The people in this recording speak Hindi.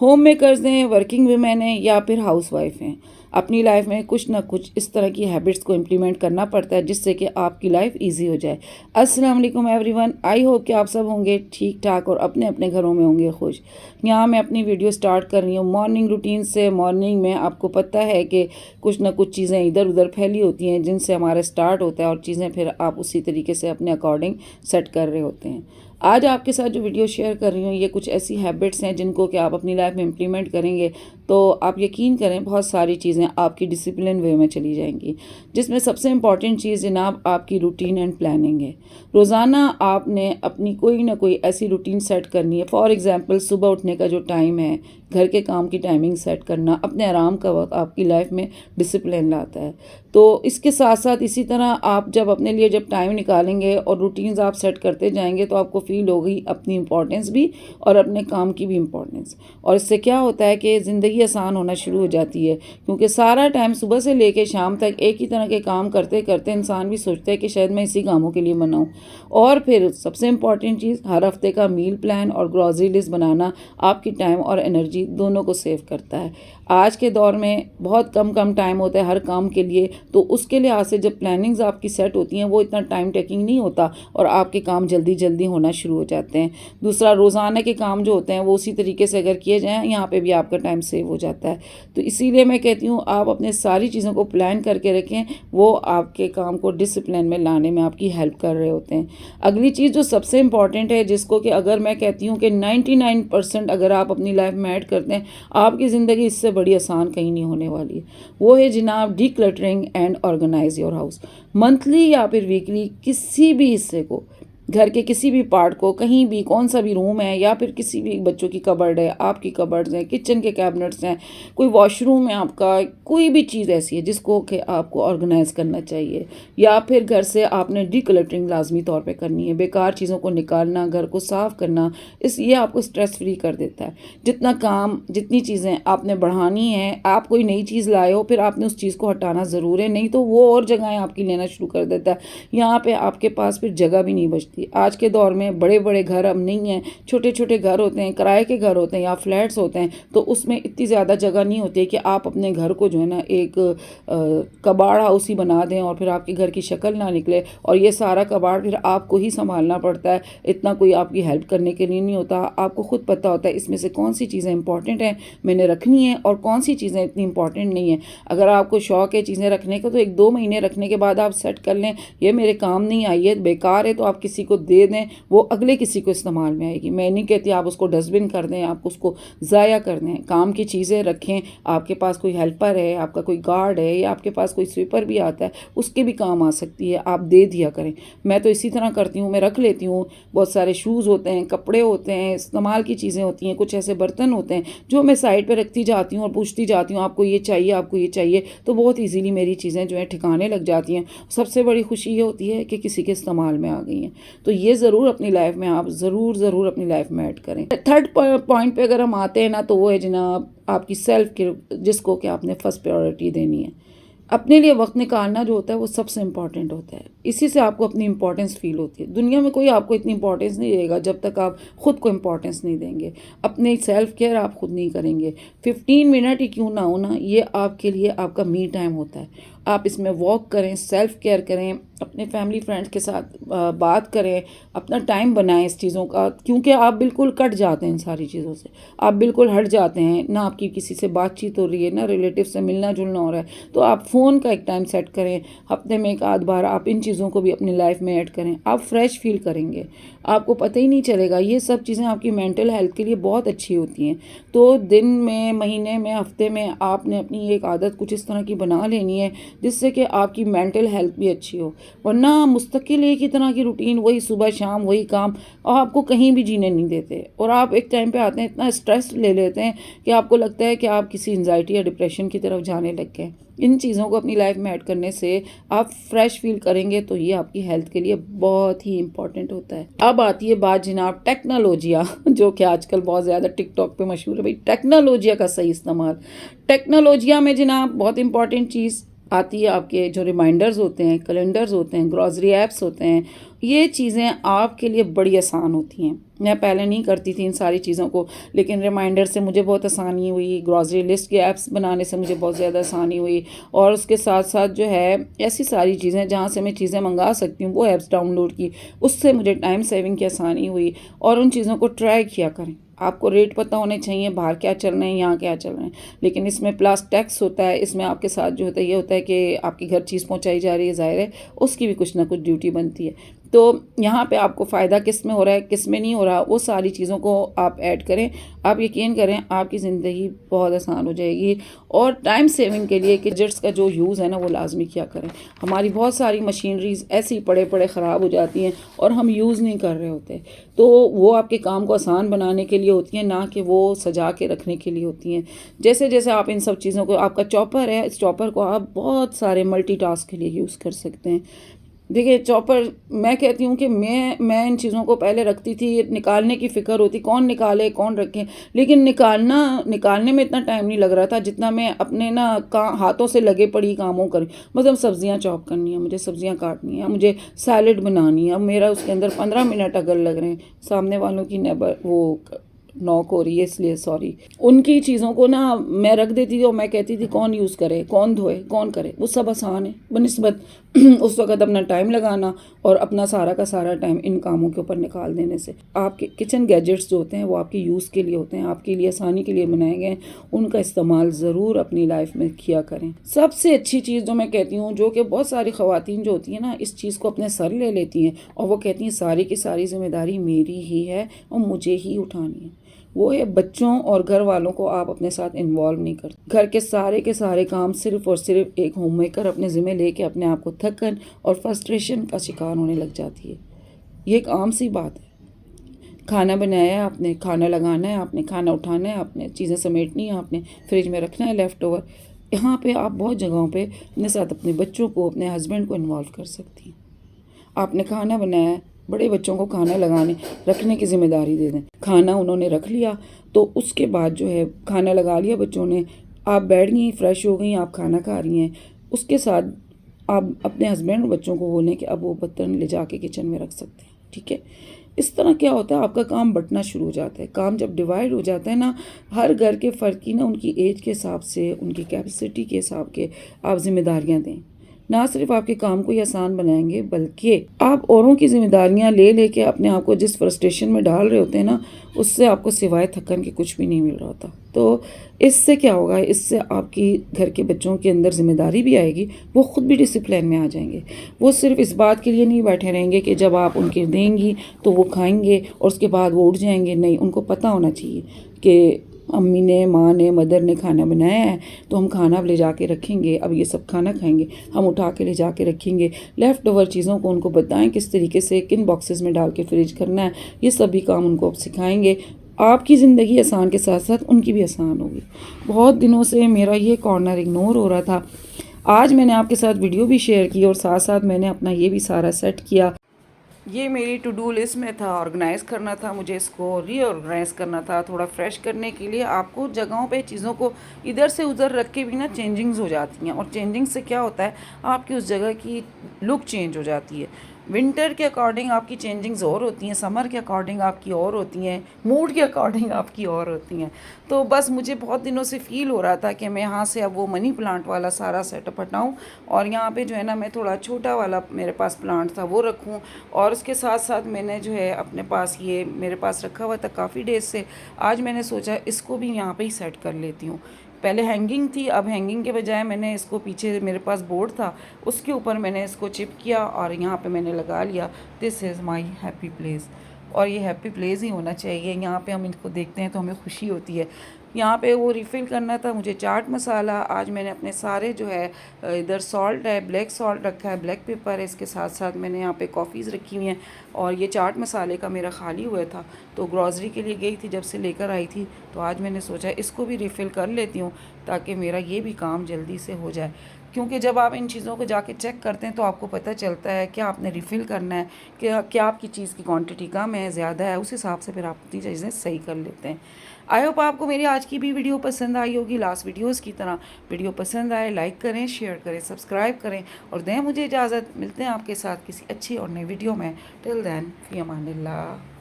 होम मेकर्स हैं, वर्किंग वुमेन हैं या फिर हाउसवाइफ हैं, अपनी लाइफ में कुछ ना कुछ इस तरह की हैबिट्स को इम्प्लीमेंट करना पड़ता है जिससे कि आपकी लाइफ इजी हो जाए। अस्सलाम वालेकुम एवरीवन, आई होप कि आप सब होंगे ठीक ठाक और अपने अपने घरों में होंगे खुश। यहाँ मैं अपनी वीडियो स्टार्ट कर रही हूँ मॉर्निंग रूटीन से। मॉर्निंग में आपको पता है कि कुछ ना कुछ चीज़ें इधर उधर फैली होती हैं जिनसे हमारा स्टार्ट होता है और चीज़ें फिर आप उसी तरीके से अपने अकॉर्डिंग सेट कर रहे होते हैं। आज आपके साथ जो वीडियो शेयर कर रही हूँ ये कुछ ऐसी हैबिट्स हैं जिनको कि आप अपनी लाइफ में इम्प्लीमेंट करेंगे तो आप यकीन करें बहुत सारी चीज़ें आपकी डिसिप्लिन वे में चली जाएंगी। जिसमें सबसे इम्पॉर्टेंट चीज़ जनाब आपकी रूटीन एंड प्लानिंग है। रोज़ाना आपने अपनी कोई ना कोई ऐसी रूटीन सेट करनी है। फॉर एग्जांपल सुबह उठने का जो टाइम है, घर के काम की टाइमिंग सेट करना, अपने आराम का वक्त आपकी लाइफ में डिसिप्लिन लाता है। तो इसके साथ साथ इसी तरह आप जब अपने लिए जब टाइम निकालेंगे और रूटीन्स आप सेट करते जाएंगे तो आपको फील होगी अपनी इम्पोर्टेंस भी और अपने काम की भी इम्पोर्टेंस। और इससे क्या होता है कि ज़िंदगी आसान होना शुरू हो जाती है, क्योंकि सारा टाइम सुबह से लेकर शाम तक एक ही तरह के काम करते करते इंसान भी सोचता है कि शायद मैं इसी कामों के लिए बनाऊँ। और फिर सबसे इम्पॉर्टेंट चीज़, हर हफ्ते का मील प्लान और ग्रॉसरी लिस्ट बनाना आपकी टाइम और एनर्जी दोनों को सेव करता है। आज के दौर में बहुत कम टाइम होता है हर काम के लिए, तो उसके लिहाज से जब प्लानिंग्स आपकी सेट होती हैं वो इतना टाइम टेकिंग नहीं होता और आपके काम जल्दी जल्दी होना शुरू हो जाते हैं। दूसरा, रोज़ाना के काम जो होते हैं वो उसी तरीके से अगर किए जाएँ, यहाँ पे भी आपका टाइम सेव हो जाता है। तो इसीलिए मैं कहती हूँ आप अपने सारी चीज़ों को प्लान करके रखें, वो आपके काम को डिसिप्लिन में लाने में आपकी हेल्प कर रहे होते हैं। अगली चीज़ जो सबसे इम्पॉर्टेंट है, जिसको कि अगर मैं कहती हूँ कि 99% अगर आप अपनी लाइफ में ऐड करते हैं, आपकी ज़िंदगी इससे बड़ी आसान कहीं नहीं होने वाली है। वो है जनाब decluttering and organize your house. Monthly या फिर वीकली किसी भी हिस्से को, घर के किसी भी पार्ट को, कहीं भी कौन सा भी रूम है या फिर किसी भी बच्चों की कबर्ड है, आपकी कबर्ड्स हैं, किचन के कैबिनेट्स हैं, कोई वॉशरूम है आपका, कोई भी चीज़ ऐसी है जिसको कि आपको ऑर्गेनाइज करना चाहिए। या फिर घर से आपने डीक्लटरिंग लाजमी तौर पे करनी है, बेकार चीज़ों को निकालना, घर को साफ़ करना, ये आपको स्ट्रेस फ्री कर देता है। जितना काम, जितनी चीज़ें आपने बढ़ानी है, आप कोई नई चीज़ लाए हो फिर आपने उस चीज़ को हटाना ज़रूर है, नहीं तो वो और जगहें आपकी लेना शुरू कर देता है। यहाँ पे आपके पास फिर जगह भी नहीं बचती। आज के दौर में बड़े बड़े घर अब नहीं हैं, छोटे छोटे घर होते हैं, किराए के घर होते हैं या फ्लैट्स होते हैं, तो उसमें इतनी ज़्यादा जगह नहीं होती है कि आप अपने घर को जो है ना एक कबाड़ हाउस ही बना दें और फिर आपके घर की शक्ल ना निकले और ये सारा कबाड़ फिर आपको ही संभालना पड़ता है। इतना कोई आपकी हेल्प करने के लिए नहीं होता। आपको खुद पता होता है इसमें से कौन सी चीज़ें इंपॉर्टेंट हैं मैंने रखनी है और कौन सी चीज़ें इतनी इंपॉर्टेंट नहीं है। अगर आपको शौक है चीज़ें रखने का तो 1-2 महीने रखने के बाद आप सेट कर लें, ये मेरे काम नहीं आई है, बेकार है, तो आप किसी को दे दें, वो अगले किसी को इस्तेमाल में आएगी। मैं नहीं कहती आप उसको डस्टबिन कर दें, आप उसको ज़ाया कर दें। काम की चीज़ें रखें, आपके पास कोई हेल्पर है, आपका कोई गार्ड है या आपके पास कोई स्वीपर भी आता है, उसके भी काम आ सकती है, आप दे दिया करें। मैं तो इसी तरह करती हूँ, मैं रख लेती हूँ। बहुत सारे शूज़ होते हैं, कपड़े होते हैं, इस्तेमाल की चीज़ें होती हैं, कुछ ऐसे बर्तन होते हैं जो मैं साइड पर रखती जाती हूँ और पूछती जाती हूँ आपको ये चाहिए, आपको ये चाहिए, तो बहुत ईजीली मेरी चीज़ें जो है ठिकाने लग जाती हैं। सबसे बड़ी खुशी ये होती है कि किसी के इस्तेमाल में आ गई हैं। तो ये ज़रूर अपनी लाइफ में आप ज़रूर अपनी लाइफ में ऐड करें। थर्ड पॉइंट पे अगर हम आते हैं ना, तो वो है जनाब आपकी सेल्फ केयर, जिसको कि आपने फर्स्ट प्रायोरिटी देनी है। अपने लिए वक्त निकालना जो होता है वो सबसे इम्पॉर्टेंट होता है। इसी से आपको अपनी इंपॉर्टेंस फील होती है। दुनिया में कोई आपको इतनी इंपॉर्टेंस नहीं देगा जब तक आप खुद को इंपॉर्टेंस नहीं देंगे। अपने सेल्फ केयर आप खुद नहीं करेंगे। 15 मिनट ही क्यों ना हो ना, ये आपके लिए आपका मी टाइम होता है। आप इसमें वॉक करें, सेल्फ केयर करें, अपने फैमिली फ्रेंड्स के साथ बात करें, अपना टाइम बनाएं इस चीज़ों का, क्योंकि आप बिल्कुल कट जाते हैं इन सारी चीज़ों से, आप बिल्कुल हट जाते हैं। ना आपकी किसी से बातचीत हो रही है, ना रिलेटिव से मिलना जुलना हो रहा है, तो आप फ़ोन का एक टाइम सेट करें। हफ्ते में 1-8 बार आप इन चीज़ों को भी अपनी लाइफ में ऐड करें। आप फ्रेश फील करेंगे, आपको पता ही नहीं चलेगा। ये सब चीज़ें आपकी मेंटल हेल्थ के लिए बहुत अच्छी होती हैं। तो दिन में, महीने में, हफ्ते में आपने अपनी एक आदत कुछ इस तरह की बना लेनी है जिससे कि आपकी मेंटल हेल्थ भी अच्छी हो। वरना मुस्तकिल एक ही तरह की रूटीन, वही सुबह शाम वही काम, और आपको कहीं भी जीने नहीं देते। और आप एक टाइम पे आते हैं इतना स्ट्रेस ले लेते हैं कि आपको लगता है कि आप किसी एंजाइटी या डिप्रेशन की तरफ जाने लग गए। इन चीज़ों को अपनी लाइफ में ऐड करने से आप फ्रेश फील करेंगे, तो ये आपकी हेल्थ के लिए बहुत ही इंपॉर्टेंट होता है। अब आती है बात जनाब टेक्नोलॉजिया, जो कि आजकल बहुत ज़्यादा टिकटॉक पे मशहूर है। भाई टेक्नोलॉजिया का सही इस्तेमाल। टेक्नोलॉजिया में जनाब बहुत इंपॉर्टेंट चीज़ आती है, आपके जो रिमाइंडर्स होते हैं, कैलेंडर्स होते हैं, ग्रॉसरी ऐप्स होते हैं, ये चीज़ें आपके लिए बड़ी आसान होती हैं। मैं पहले नहीं करती थी इन सारी चीज़ों को, लेकिन रिमाइंडर से मुझे बहुत आसानी हुई, ग्रॉसरी लिस्ट के ऐप्स बनाने से मुझे बहुत ज़्यादा आसानी हुई, और उसके साथ साथ जो है ऐसी सारी चीज़ें जहाँ से मैं चीज़ें मंगा सकती हूँ वो ऐप्स डाउनलोड की, उससे मुझे टाइम सेविंग की आसानी हुई। और उन चीज़ों को ट्राई किया करें। आपको रेट पता होने चाहिए, बाहर क्या चल रहे हैं, यहाँ क्या चल रहे हैं। लेकिन इसमें प्लस टैक्स होता है, इसमें आपके साथ जो होता है ये होता है कि आपकी घर चीज़ पहुँचाई जा रही है, ज़ाहिर है उसकी भी कुछ ना कुछ ड्यूटी बनती है। तो यहाँ पे आपको फ़ायदा किस में हो रहा है, किस में नहीं हो रहा, वो सारी चीज़ों को आप ऐड करें। आप यकीन करें आपकी ज़िंदगी बहुत आसान हो जाएगी। और टाइम सेविंग के लिए गैजेट्स का जो यूज़ है ना वो लाजमी किया करें। हमारी बहुत सारी मशीनरीज ऐसी पड़े पड़े ख़राब हो जाती हैं और हम यूज़ नहीं कर रहे होते, तो वो आपके काम को आसान बनाने के लिए होती हैं, ना कि वो सजा के रखने के लिए होती हैं। जैसे जैसे आप इन सब चीज़ों को, आपका चॉपर है, इस चॉपर को आप बहुत सारे मल्टीटास्क के लिए यूज़ कर सकते हैं। देखिए चॉपर, मैं कहती हूँ कि मैं इन चीज़ों को पहले रखती थी, निकालने की फ़िक्र होती, कौन निकाले कौन रखे, लेकिन निकालने में इतना टाइम नहीं लग रहा था जितना मैं अपने ना हाथों से लगे पड़ी कामों कर, मतलब सब्जियां चॉप करनी है, मुझे सब्जियां काटनी है, मुझे सैलड बनानी है, अब मेरा उसके अंदर 15 मिनट अगर लग रहे हैं, सामने वालों की नेबर वो नॉक हो रही है इसलिए सॉरी, उनकी चीज़ों को ना मैं रख देती थी और मैं कहती थी कौन यूज़ करे, कौन धोए, कौन करे, वो सब आसान है बनिस्बत उस वक़्त अपना टाइम लगाना और अपना सारा का सारा टाइम इन कामों के ऊपर निकाल देने से। आपके किचन गैजेट्स जो होते हैं वो आपके यूज़ के लिए होते हैं, आपके लिए आसानी के लिए बनाए गए हैं, उनका इस्तेमाल ज़रूर अपनी लाइफ में किया करें। सबसे अच्छी चीज़ जो मैं कहती हूँ, जो कि बहुत सारी ख़वातीन जो होती हैं ना इस चीज़ को अपने सर ले लेती हैं और वो कहती हैं सारी की सारी जिम्मेदारी मेरी ही है और मुझे ही उठानी है, वो है बच्चों और घर वालों को आप अपने साथ इन्वॉल्व नहीं करते। घर के सारे काम सिर्फ और सिर्फ एक होम मेकर अपने ज़िम्मे लेके अपने आप को थकन और फ्रस्ट्रेशन का शिकार होने लग जाती है। ये एक आम सी बात है। खाना बनाया है आपने, खाना लगाना है आपने, खाना उठाना है आपने, चीज़ें समेटनी है आपने, फ्रिज में रखना है लेफ़्ट ओवर। यहाँ पे आप बहुत जगहों पे अपने साथ अपने बच्चों को, अपने हस्बैंड को इन्वॉल्व कर सकती हैं। आपने खाना बनाया है, बड़े बच्चों को खाना लगाने रखने की ज़िम्मेदारी दे दें। खाना उन्होंने रख लिया तो उसके बाद जो है खाना लगा लिया बच्चों ने, आप बैठ गई, फ्रेश हो गई, आप खाना खा रही हैं, उसके साथ आप अपने हस्बैंड और बच्चों को बोलें कि अब वो बर्तन ले जाके किचन में रख सकते हैं, ठीक है। इस तरह क्या होता है, आपका काम बँटना शुरू हो जाता है। काम जब डिवाइड हो जाता है ना, हर घर के फ़र्द की ना उनकी एज के हिसाब से, उनकी कैपेसिटी के हिसाब के आप ज़िम्मेदारियाँ दें। ना सिर्फ आपके काम को ही आसान बनाएंगे बल्कि आप औरों की जिम्मेदारियां ले लेके अपने आप को जिस फ्रस्ट्रेशन में डाल रहे होते हैं ना, उससे आपको सिवाय थकन के कुछ भी नहीं मिल रहा होता। तो इससे क्या होगा, इससे आपकी घर के बच्चों के अंदर जिम्मेदारी भी आएगी, वो खुद भी डिसिप्लिन में आ जाएंगे। वो सिर्फ इस बात के लिए नहीं बैठे रहेंगे कि जब आप उनके देंगी तो वो खाएंगे और उसके बाद वो उठ जाएंगे। नहीं, उनको पता होना चाहिए कि अम्मी ने, माँ ने, मदर ने खाना बनाया है तो हम खाना अब ले जाके रखेंगे, अब ये सब खाना खाएंगे, हम उठा के ले जाके रखेंगे। लेफ़्ट ओवर चीज़ों को उनको बताएं किस तरीके से किन बॉक्सेस में डाल के फ्रिज करना है, ये सभी काम उनको अब सिखाएंगे। आपकी ज़िंदगी आसान के साथ साथ उनकी भी आसान होगी। बहुत दिनों से मेरा ये कॉर्नर इग्नोर हो रहा था, आज मैंने आपके साथ वीडियो भी शेयर की और साथ साथ मैंने अपना ये भी सारा सेट किया। ये मेरी टू डू लिस्ट में था, ऑर्गेनाइज़ करना था, मुझे इसको रीऑर्गेनाइज़ करना था। थोड़ा फ्रेश करने के लिए आपको जगहों पे चीज़ों को इधर से उधर रख के भी ना चेंजिंग्स हो जाती हैं, और चेंजिंग से क्या होता है, आपकी उस जगह की लुक चेंज हो जाती है। विंटर के अकॉर्डिंग आपकी चेंजिंग्स और होती हैं, समर के अकॉर्डिंग आपकी और होती हैं, मूड के अकॉर्डिंग आपकी और होती हैं। तो बस मुझे बहुत दिनों से फ़ील हो रहा था कि मैं यहाँ से अब वो मनी प्लांट वाला सारा सेटअप हटाऊँ और यहाँ पे जो है ना मैं थोड़ा छोटा वाला मेरे पास प्लांट था वो रखूँ। और उसके साथ साथ मैंने जो है अपने पास ये मेरे पास रखा हुआ था काफ़ी डेज से, आज मैंने सोचा इसको भी यहाँ पे ही सेट कर लेती हूँ। पहले हैंगिंग थी, अब हैंगिंग के बजाय मैंने इसको, पीछे मेरे पास बोर्ड था उसके ऊपर मैंने इसको चिप किया और यहाँ पे मैंने लगा लिया, this is my happy place. और ये हैप्पी प्लेस ही होना चाहिए, यहाँ पे हम इनको देखते हैं तो हमें खुशी होती है। यहाँ पे वो रिफ़िल करना था मुझे चाट मसाला, आज मैंने अपने सारे जो है इधर सॉल्ट है, ब्लैक सॉल्ट रखा है, ब्लैक पेपर है, इसके साथ साथ मैंने यहाँ पे कॉफ़ीज़ रखी हुई हैं और ये चाट मसाले का मेरा खाली हुआ था तो ग्रॉसरी के लिए गई थी, जब से लेकर आई थी तो आज मैंने सोचा इसको भी रिफ़िल कर लेती हूँ ताकि मेरा ये भी काम जल्दी से हो जाए। क्योंकि जब आप इन चीज़ों को जाके चेक करते हैं तो आपको पता चलता है क्या आपने रिफ़िल करना है, क्या आपकी चीज़ की क्वांटिटी कम है, ज़्यादा है, उस हिसाब से फिर आप अपनी चीज़ें सही कर लेते हैं। आई होप आपको मेरी आज की भी वीडियो पसंद आई होगी। लास्ट वीडियोस की तरह वीडियो पसंद आए लाइक करें, शेयर करें, सब्सक्राइब करें और दें मुझे इजाज़त। मिलते हैं आपके साथ किसी अच्छी और नई वीडियो में। टिल देन, फी अमानिल्लाह।